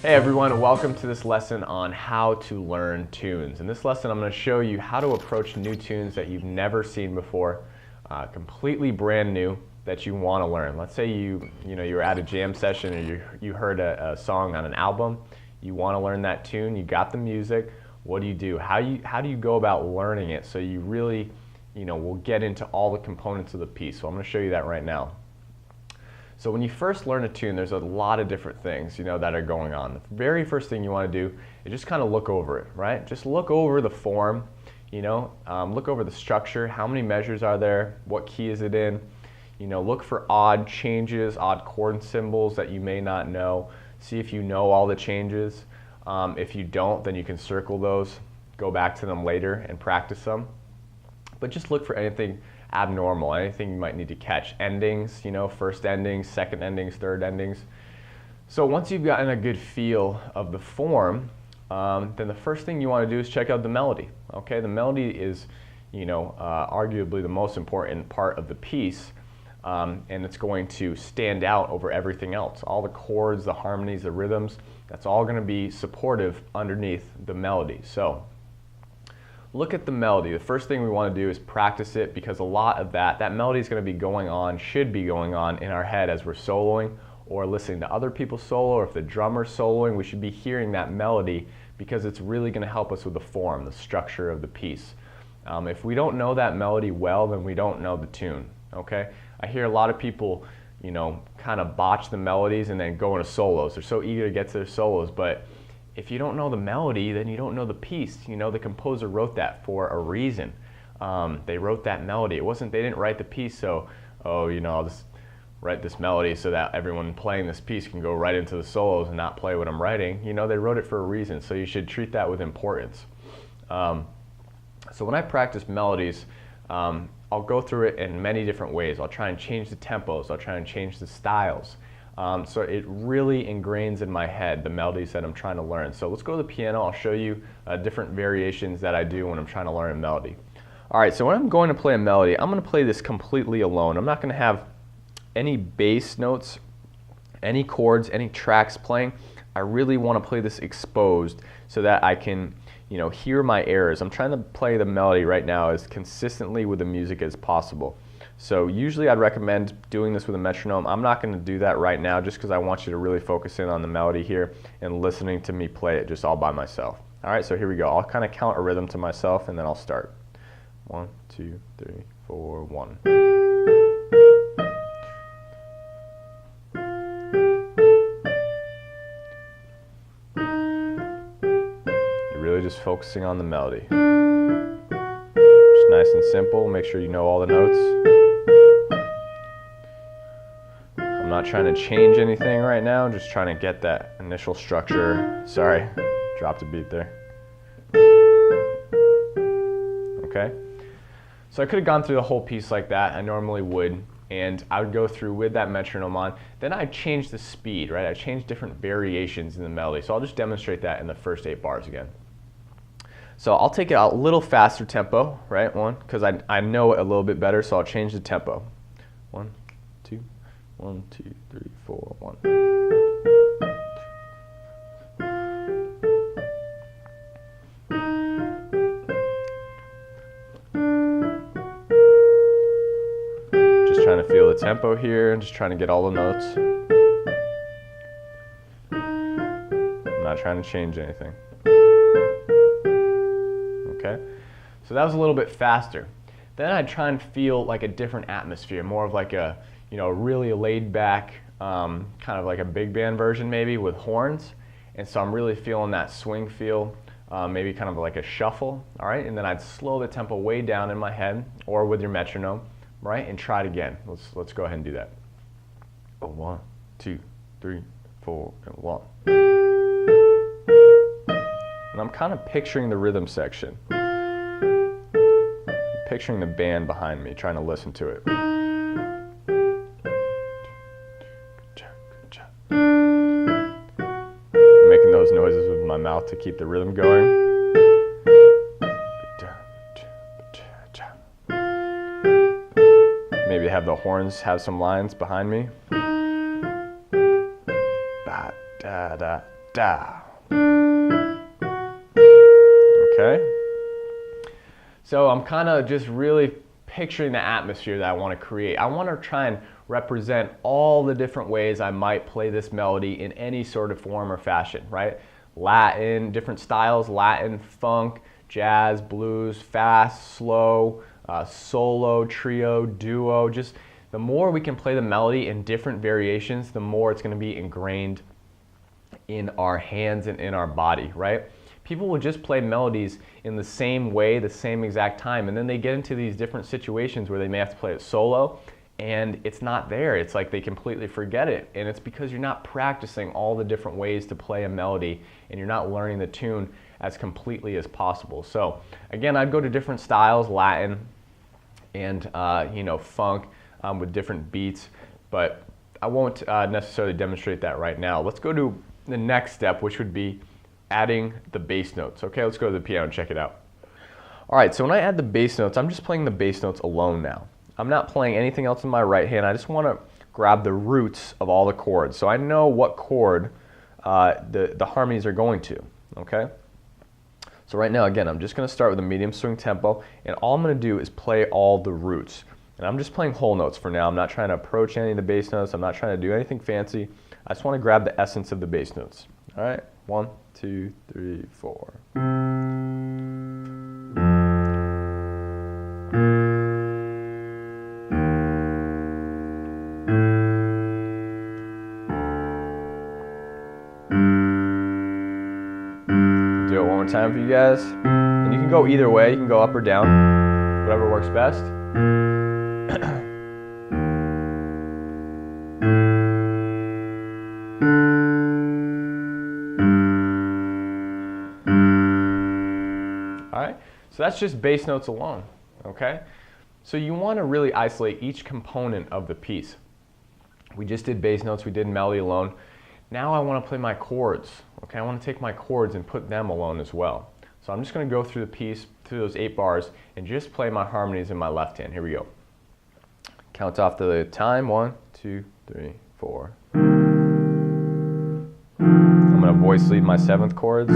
Hey everyone, welcome to this lesson on how to learn tunes. In this lesson I'm going to show you how to approach new tunes that you've never seen before, completely brand new that you want to learn. Let's say you're at a jam session or you heard a song on an album, you want to learn that tune, you got the music. What do? How do you go about learning it so you really will get into all the components of the piece? So I'm going to show you that right now. So when you first learn a tune, there's a lot of different things that are going on. The very first thing you want to do is just kind of look over it, right? Just look over the form, look over the structure. How many measures are there? What key is it in? Look for odd changes, odd chord symbols that you may not know. See if you know all the changes. If you don't, then you can circle those, go back to them later and practice them. But just look for anything abnormal, anything you might need to catch. Endings, first endings, second endings, third endings. So once you've gotten a good feel of the form, then the first thing you want to do is check out the melody. Okay, the melody is, arguably the most important part of the piece, and it's going to stand out over everything else. All the chords, the harmonies, the rhythms, that's all going to be supportive underneath the melody. So look at the melody. The first thing we want to do is practice it, because a lot of that melody is going to be going on, should be going on in our head as we're soloing or listening to other people solo, or if the drummer's soloing, we should be hearing that melody because it's really going to help us with the form, the structure of the piece. If we don't know that melody well, then we don't know the tune, okay? I hear a lot of people, kind of botch the melodies and then go into solos. They're so eager to get to their solos, but if you don't know the melody, then you don't know the piece. The composer wrote that for a reason. They wrote that melody. They didn't write the piece so, I'll just write this melody so that everyone playing this piece can go right into the solos and not play what I'm writing. They wrote it for a reason, so you should treat that with importance. So when I practice melodies, I'll go through it in many different ways. I'll try and change the tempos. I'll try and change the styles. So it really ingrains in my head the melodies that I'm trying to learn. So let's go to the piano. I'll show you different variations that I do when I'm trying to learn a melody. All right, so when I'm going to play a melody, I'm going to play this completely alone. I'm not going to have any bass notes, any chords, any tracks playing. I really want to play this exposed so that I can hear my errors. I'm trying to play the melody right now as consistently with the music as possible. So usually I'd recommend doing this with a metronome. I'm not going to do that right now just because I want you to really focus in on the melody here and listening to me play it just all by myself. All right, so here we go. I'll kind of count a rhythm to myself and then I'll start. 1, 2, 3, 4, 1. You're really just focusing on the melody. Just nice and simple. Make sure you know all the notes. I'm not trying to change anything right now, I'm just trying to get that initial structure. Sorry, dropped a beat there. Okay, so I could have gone through the whole piece like that. I normally would, and I would go through with that metronome on. Then I'd change the speed, right? I'd change different variations in the melody. So I'll just demonstrate that in the first 8 bars again. So I'll take it a little faster tempo, right? Because I know it a little bit better, so I'll change the tempo. 1, 2, 1, 2, 3, 4, 1. Just trying to feel the tempo here, and just trying to get all the notes. I'm not trying to change anything. Okay, so that was a little bit faster. Then I'd try and feel like a different atmosphere, more of like a really laid back, kind of like a big band version maybe with horns. And so I'm really feeling that swing feel, maybe kind of like a shuffle, all right? And then I'd slow the tempo way down in my head or with your metronome, right? And try it again. Let's go ahead and do that. 1, 2, 3, 4, and 1. And I'm kind of picturing the rhythm section. Picturing the band behind me, trying to listen to it. Making those noises with my mouth to keep the rhythm going. Maybe have the horns have some lines behind me. Da, da, da. Okay. So I'm kind of just really picturing the atmosphere that I want to create. I want to try and represent all the different ways I might play this melody in any sort of form or fashion, right? Latin, different styles, Latin, funk, jazz, blues, fast, slow, solo, trio, duo. Just the more we can play the melody in different variations, the more it's going to be ingrained in our hands and in our body, right? People will just play melodies in the same way, the same exact time, and then they get into these different situations where they may have to play it solo, and it's not there. It's like they completely forget it, and it's because you're not practicing all the different ways to play a melody, and you're not learning the tune as completely as possible. So again, I'd go to different styles, Latin and funk with different beats, but I won't necessarily demonstrate that right now. Let's go to the next step, which would be adding the bass notes. Okay, let's go to the piano and check it out. All right, so when I add the bass notes, I'm just playing the bass notes alone now. I'm not playing anything else in my right hand. I just want to grab the roots of all the chords, so I know what chord the harmonies are going to. Okay. So right now, again, I'm just going to start with a medium swing tempo, and all I'm going to do is play all the roots. And I'm just playing whole notes for now. I'm not trying to approach any of the bass notes. I'm not trying to do anything fancy. I just want to grab the essence of the bass notes. All right, 1, 2, 3, 4. Do it one more time for you guys. And you can go either way. You can go up or down, whatever works best. All right, so that's just bass notes alone, okay? So you want to really isolate each component of the piece. We just did bass notes, we did melody alone. Now I want to play my chords, okay? I want to take my chords and put them alone as well. So I'm just going to go through the piece, through those 8 bars, and just play my harmonies in my left hand. Here we go. Count off the time, 1, 2, 3, 4. I'm going to voice lead my 7th chords.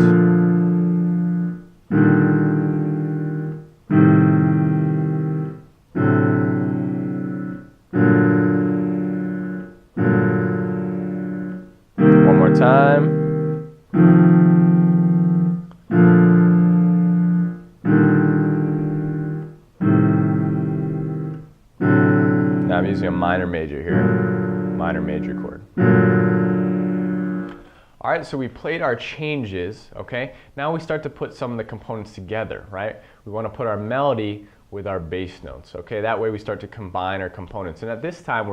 One more time. Now I'm using a minor major here, minor major chord. All right, so we played our changes, okay? Now we start to put some of the components together, right? We want to put our melody with our bass notes, okay? That way we start to combine our components. And at this time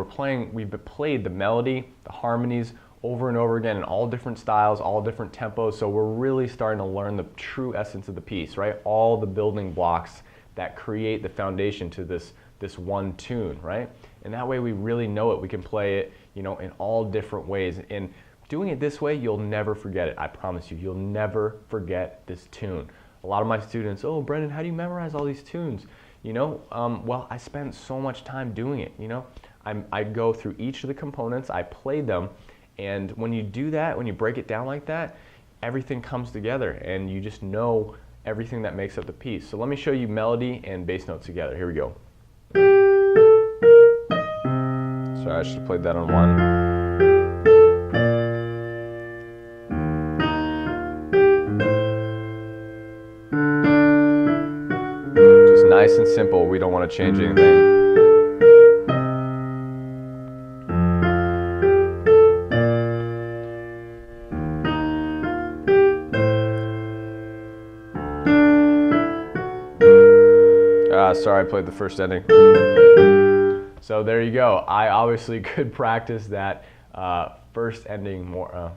we've played the melody, the harmonies over and over again in all different styles, all different tempos, so we're really starting to learn the true essence of the piece, right? All the building blocks that create the foundation to this one tune, right? And that way we really know it. We can play it, in all different ways. And doing it this way, you'll never forget it. I promise you, you'll never forget this tune. A lot of my students, oh, Brendan, how do you memorize all these tunes? Well, I spent so much time doing it, I go through each of the components, I play them, and when you do that, when you break it down like that, everything comes together and you just know everything that makes up the piece. So let me show you melody and bass notes together. Here we go. Sorry, I should have played that on one. Just nice and simple. We don't want to change anything. Sorry, I played the first ending. So there you go. I obviously could practice that first ending more.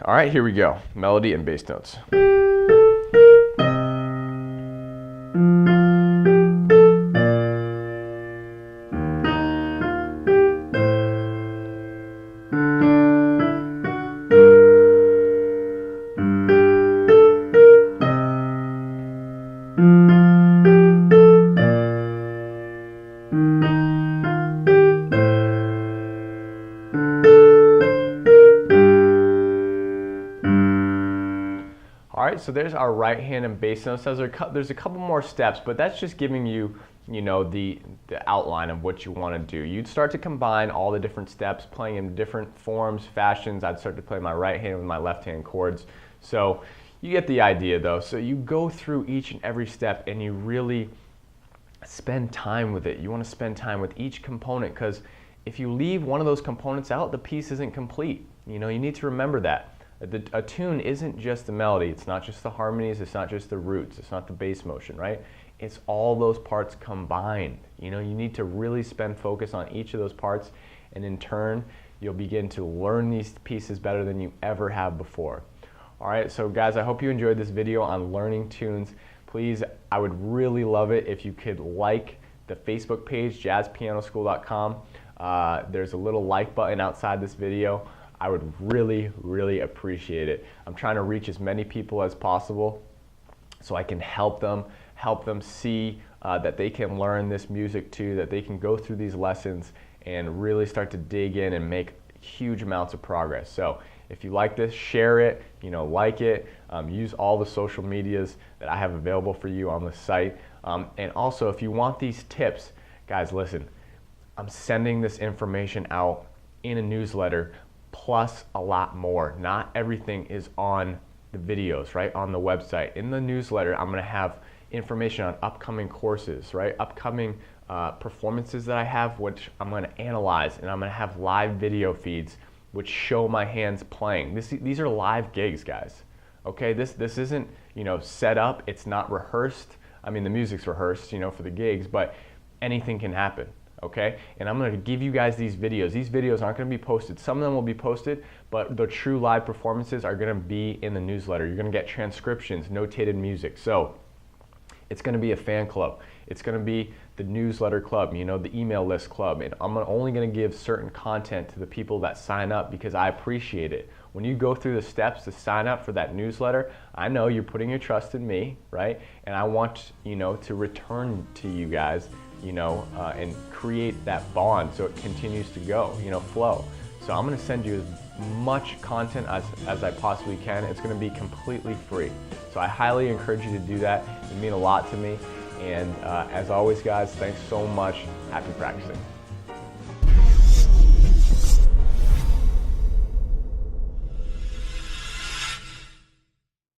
All right, here we go. Melody and bass notes. right, so there's our right hand and bass notes. There's a couple more steps, but that's just giving you, the outline of what you want to do. You'd start to combine all the different steps, playing in different forms, fashions. I'd start to play my right hand with my left hand chords. So you get the idea though. So you go through each and every step and you really spend time with it. You want to spend time with each component, because if you leave one of those components out, the piece isn't complete. You need to remember that. A tune isn't just the melody. It's not just the harmonies. It's not just the roots. It's not the bass motion, right? It's all those parts combined. You need to really spend focus on each of those parts, and in turn, you'll begin to learn these pieces better than you ever have before. All right, so guys, I hope you enjoyed this video on learning tunes. Please, I would really love it if you could like the Facebook page, jazzpianoschool.com. There's a little like button outside this video. I would really, really appreciate it. I'm trying to reach as many people as possible so I can help them see that they can learn this music too, that they can go through these lessons and really start to dig in and make huge amounts of progress. So if you like this, share it, like it, use all the social medias that I have available for you on the site. And also, if you want these tips, guys, listen, I'm sending this information out in a newsletter, plus a lot more. Not everything is on the videos, right, on the website. In the newsletter, I'm gonna have information on upcoming courses, right, upcoming performances that I have, which I'm gonna analyze, and I'm gonna have live video feeds which show my hands playing. These are live gigs, guys. Okay, this isn't set up. It's not rehearsed. I mean, the music's rehearsed, for the gigs, but anything can happen. Okay, and I'm going to give you guys these videos. These videos aren't going to be posted. Some of them will be posted, but the true live performances are going to be in the newsletter. You're going to get transcriptions, notated music. So it's going to be a fan club. It's going to be the newsletter club, the email list club. And I'm only going to give certain content to the people that sign up, because I appreciate it. When you go through the steps to sign up for that newsletter, I know you're putting your trust in me, right? And I want, to return to you guys, and create that bond so it continues to go, flow. So I'm going to send you as much content as I possibly can. It's going to be completely free. So I highly encourage you to do that. It means a lot to me. And as always, guys, thanks so much. Happy practicing.